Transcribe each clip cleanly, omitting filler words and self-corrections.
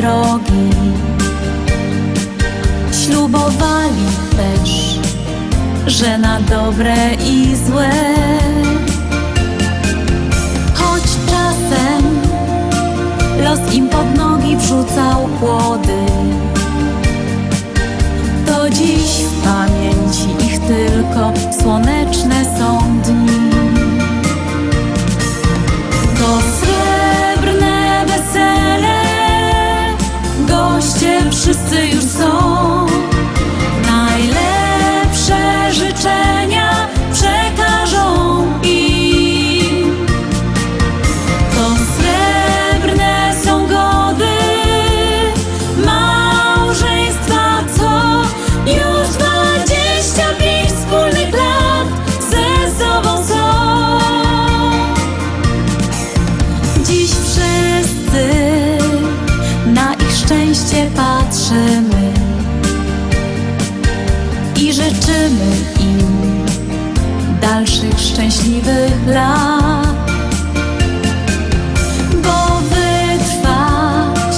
drogi. Ślubowali też, że na dobre i złe, choć czasem los im pod nogi wrzucał kłody. To dziś w pamięci ich tylko słoneczne są dni. To srebrne wesele, goście wszyscy już są. Najlepsze życzenia przekażą im. To srebrne są gody małżeństwa, co już 25 wspólnych lat ze sobą są. Dziś wszyscy na ich szczęście patrzymy i życzymy im dalszych szczęśliwych lat. Bo wytrwać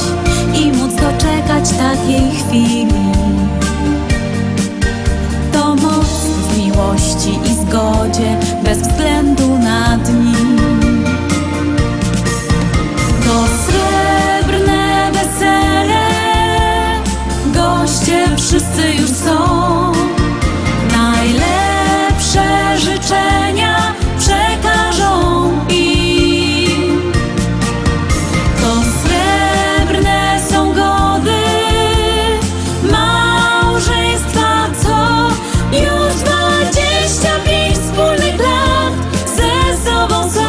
i móc doczekać takiej chwili, to moc w miłości i zgodzie bez względu na dni. To srebrne wesele, goście wszyscy już są. Najlepsze życzenia przekażą im. To srebrne są gody małżeństwa, co już 25 wspólnych lat ze sobą są.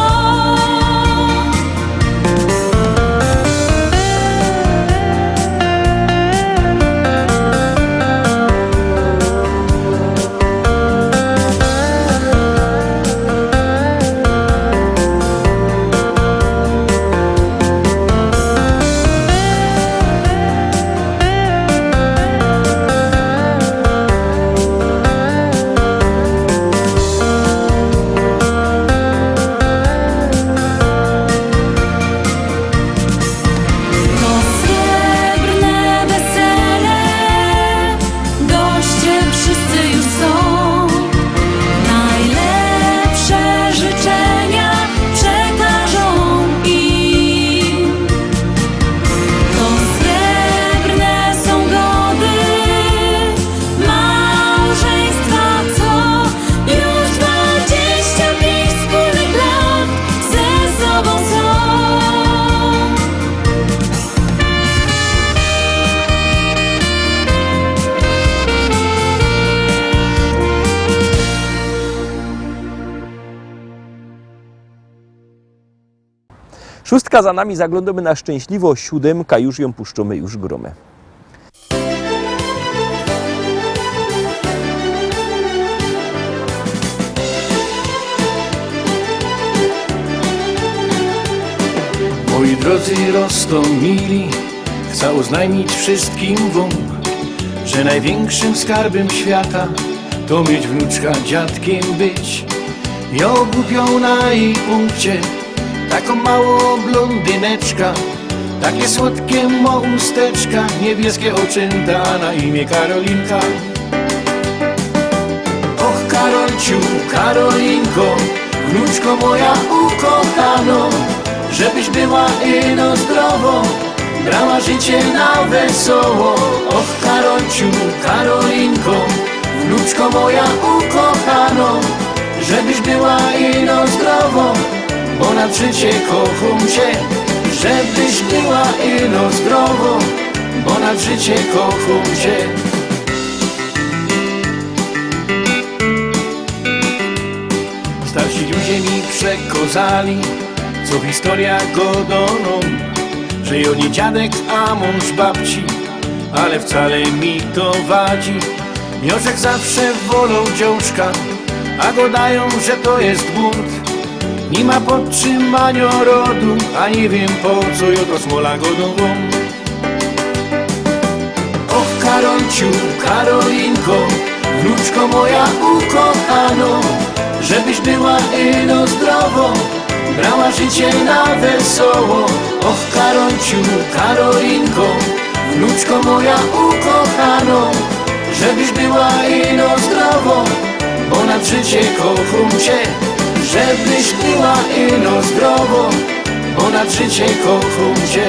Szóstka za nami, zaglądamy na szczęśliwo. Siódemka, już ją puszczamy, już gromy. Moi drodzy roztomili, chcę oznajmić wszystkim wam, że największym skarbem świata to mieć wnuczka, dziadkiem być. Ja ogłupią na jej punkcie taką małą blondyneczka, takie słodkie ma usteczka, niebieskie oczęta, na imię Karolinka. Och Karolciu, Karolinko, wnuczko moja ukochano, żebyś była ino zdrowo, brała życie na wesoło. Och Karolciu, Karolinko, wnuczko moja ukochano, żebyś była ino zdrowo, bo na życie kocham cię. Żebyś była ino zdrowo, bo na życie kocham cię. Starsi ludzie mi przekazali, co historia godoną, że jo nie dziadek, a mąż babci, ale wcale mi to wadzi. Miożek zawsze wolą dziążka, a godają, że to jest bunt. Nie ma podtrzymania rodu, a nie wiem po co jo to smola godową. Och Karolciu, Karolinko, wnuczko moja ukochano, żebyś była ino zdrowo, brała życie na wesoło. Och, Karolciu, Karolinko, wnuczko moja ukochano, żebyś była ino zdrowo, bo nad życie kocham cię. Żebyś była ino zdrowo, bo nad życie kocham cię.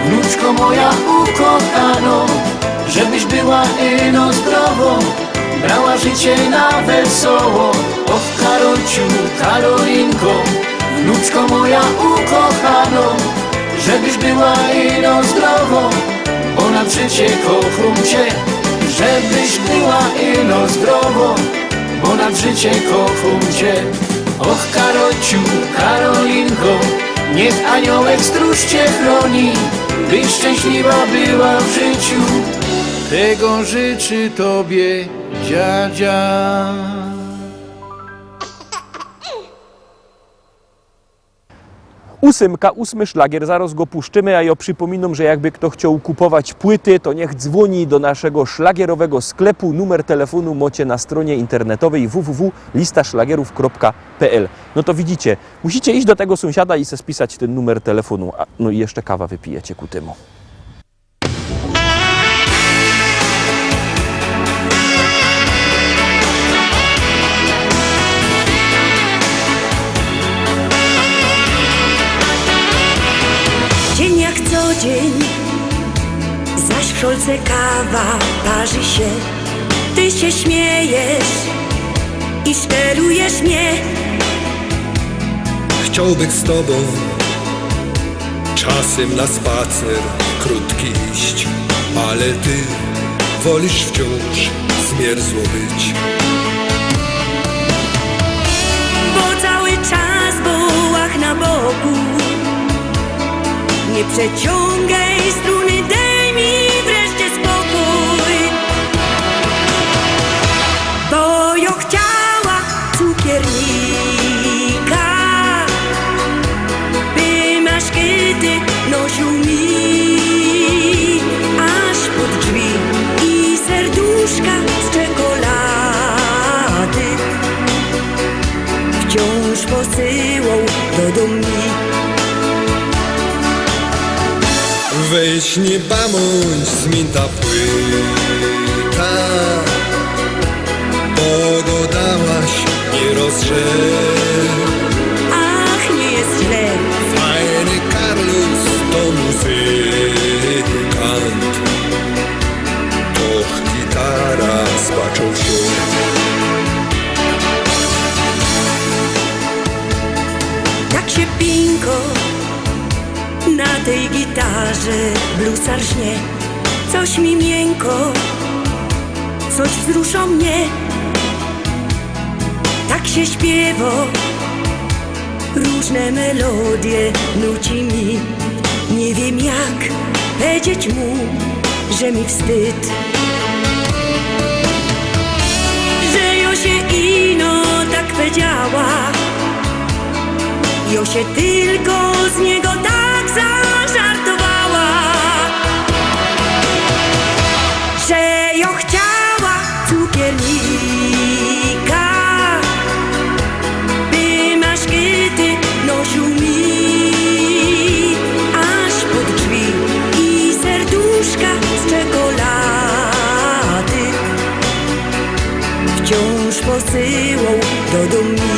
Wnuczko moja ukochano, żebyś była ino zdrowo, brała życie na wesoło. Och, Karolciu, Karolinko, wnuczko moja ukochano, żebyś była ino zdrowo, bo nad życie kocham cię. Żebyś była ino zdrowo, bo nad życie kocham cię. Och, Karolciu, Karolinko, niech aniołek stróż cię chroni, byś szczęśliwa była w życiu. Tego życzy tobie dziadzia. Ósymka, 8. szlagier, zaraz go puszczymy, a ja przypominam, że jakby kto chciał kupować płyty, to niech dzwoni do naszego szlagierowego sklepu. Numer telefonu macie na stronie internetowej www.listaszlagierów.pl. No to widzicie, musicie iść do tego sąsiada i se spisać ten numer telefonu. No i jeszcze kawa wypijecie ku temu. Dzień jak co dzień, zaś w szolce kawa parzy się. Ty się śmiejesz i szterujesz mnie. Chciałbym z tobą czasem na spacer krótki iść, ale ty wolisz wciąż zmierzło być. Bo cały czas bołach na boku, nie przeciągaj struny, daj mi wreszcie spokój. Bo ja chciała cukiernika, by maszkety nosił mi aż pod drzwi i serduszka z czekolady wciąż posyłał do domu. Weź nie bądź zmięta płyta, bo go dałaś nie rozrzeć. Ach, nie jest źle. Fajny Karlus to muzykant, och gitara spaczą się. Tak się pinko na tej gitarze bluesar śnie. Coś mi miękko, coś wzrusza mnie. Tak się śpiewa, różne melodie nuci mi. Nie wiem jak powiedzieć mu, że mi wstyd, że ja się ino tak powiedziała. Ja się tylko z niego tak zażartowała, że ja chciała cukiernika, by maszkety nosił mi aż pod drzwi i serduszka z czekolady wciąż posyłał do domu.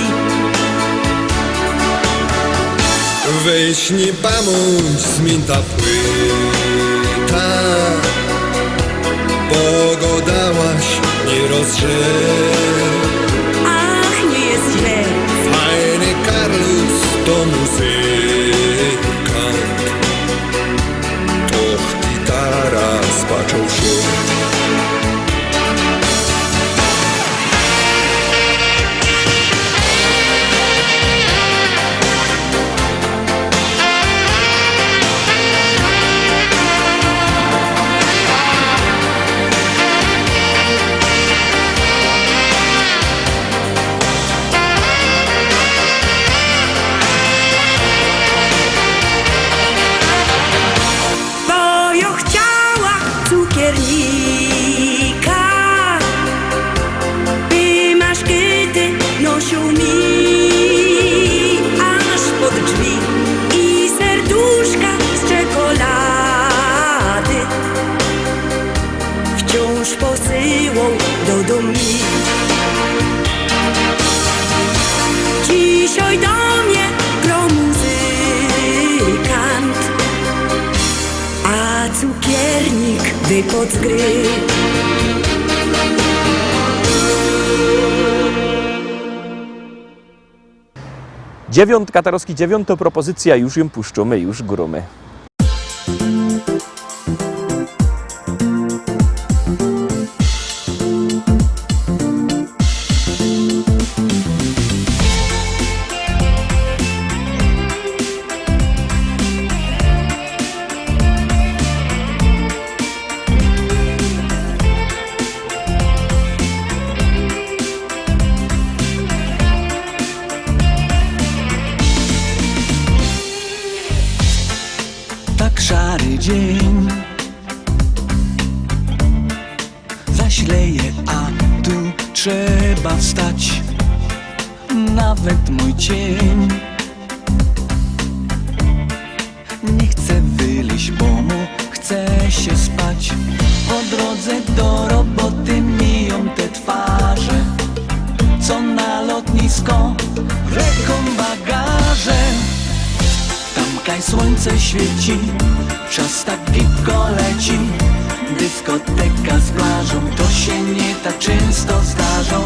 Weź nie bądź zmięta płyta, bo go dałaś nie rozrzeć. Ach, nie jest źle. Fajny Karlus to muzykant, och gitara spaczą się. wypad z gry. Dziewiątka, Tarowski, dziewiąta propozycja, już ją puszczamy, już gromy. Tak szary dzień zaśleje, a tu trzeba wstać. Nawet mój cień nie chce wyjść, bo mu chce się spać. Po drodze do roboty miją te twarze, co na lotnisko wleką bagaże. Tamkaj słońce świeci, czas tak gibko leci. Dyskoteka z plażą, to się nie tak często zdarzą.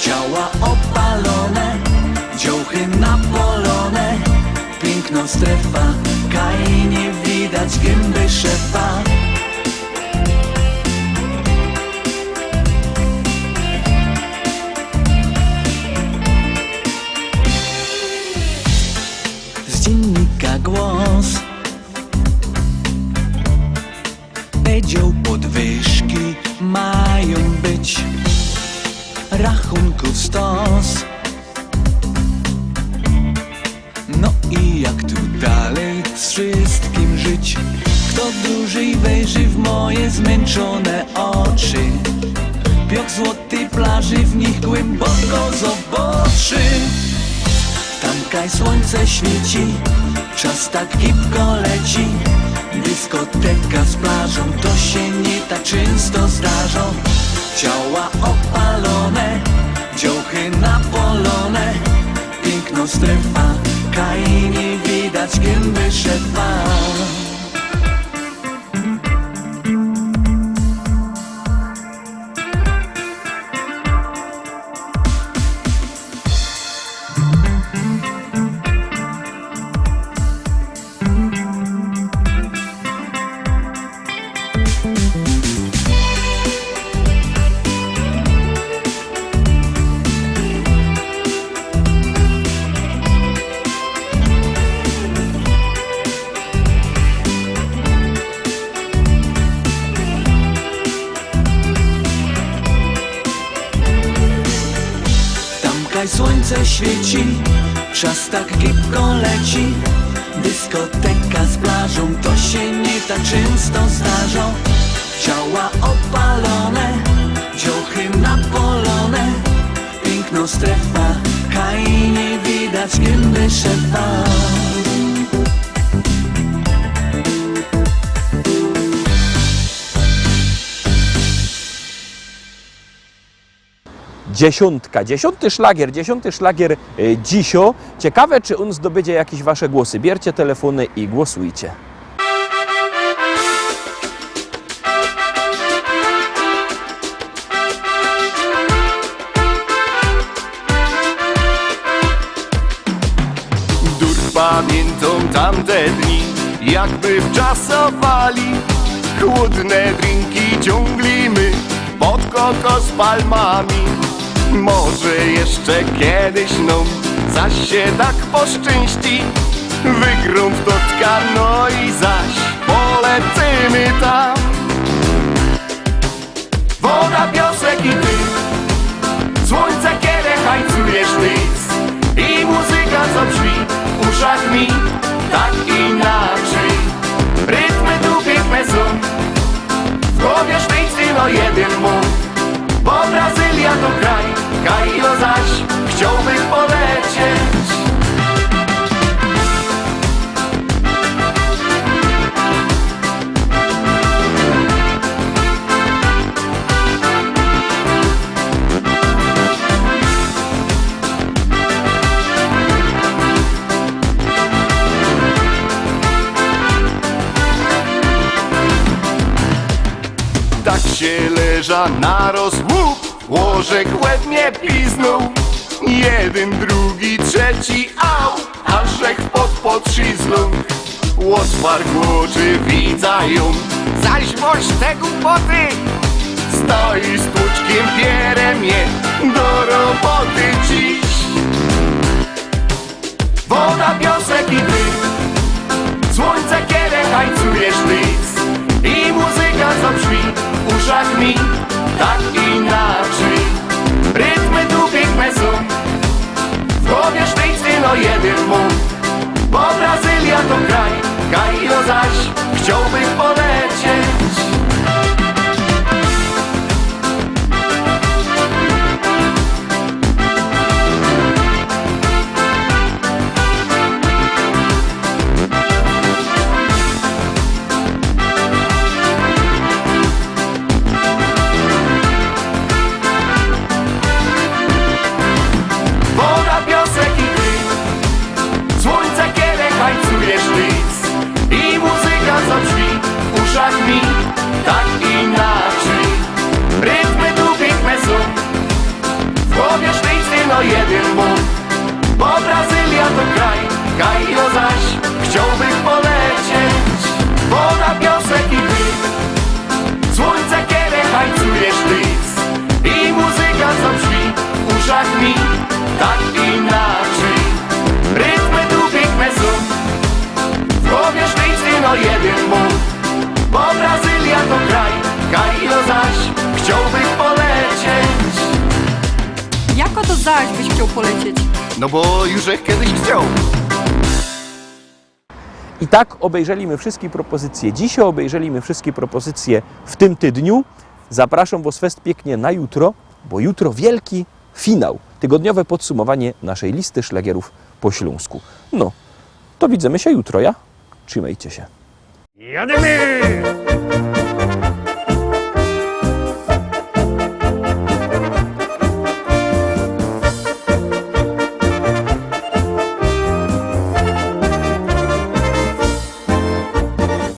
Ciała opalone, dziołchy napolone. Piękno strefa, kaj nie widać gęby szefa. Z dziennika głos powiedział, podwyżki mają być, rachunków stos. No i jak tu dalej z wszystkim żyć? Kto dłużej wejrzy w moje zmęczone oczy? Piach złotej plaży, w nich głęboko zobaczy. Tamkaj słońce świeci, czas tak gibko leci. Dyskoteka z plażą, to się nie tak często zdarzą. Ciała opalone, dziołchy napolone. Piękno strefa, kaj nie widać gęby szefa. Słońce świeci, czas tak gibko leci. Dyskoteka z plażą, to się nie tak często zdarzą. Ciała opalone, dziołchy napolone. Piękno strefa, kaj nie widać gęby szefa. Dziesiątka, dziesiąty szlagier dzisio. Ciekawe, czy on zdobędzie jakieś wasze głosy. Bierzcie telefony i głosujcie. Dur pamiętam tamte dni, jakby wczasowali. Chłodne drinki ciąglimy pod kokos palmami. Może jeszcze kiedyś nam zaś się tak poszczęści. Wygrą w totka, no i zaś polecimy tam. Woda, piosek i ty, słońce, kiedy hajcujesz nic. I muzyka, co brzmi w uszach mi tak inaczej. Rytmy tu piękne są, w głowie sztyjcy no jeden mów. Bo Brazylia to kraj, Kajo zaś chciałbym polecieć. trasie leża narost łup, łożek łeb mnie piznął. Jeden, drugi, trzeci, au, aż żech pod szyzlą. Otwarł oczy, widzają, zaś moś te głupoty. Stoi z tłuczkiem pierem je do roboty dziś. Woda, piosek i dym, słońce, kiedy hajcujesz lic. I muzyka, co brzmi w uszach mi tak inaczej. Rytmy tu piękne są, w głowie sztycny no jeden mów. Bo Brazylia to kraj, Kajo zaś chciałbym polecieć. Woda, piosek i dym, słońce, kiedy hajcujesz lic. I muzyka, co brzmi w uszach mi tak inaczej. Rytmy tu piękne są, w głowie sztycny no jeden mów. Bo Brazylia to kraj, Kajo zaś chciałbym polecieć. Woda, piosek i dym, słońce, kiedy hajcujesz lic. I muzyka, co brzmi w uszach mi tak inaczej. Rytmy tu piękne są, w głowie sztycny no jeden mów. Bo Brazylia to kraj, Kajo zaś chciałbym polecieć. Jako to zaś byś chciał polecieć? No bo już kiedyś chciał. I tak obejrzeliśmy wszystkie propozycje. Dzisiaj obejrzeliśmy wszystkie propozycje w tym tygodniu. Zapraszam Was fest pięknie na jutro, bo jutro wielki finał. Tygodniowe podsumowanie naszej listy szlagierów po śląsku. No, to widzimy się jutro, ja? Trzymajcie się. Jademy!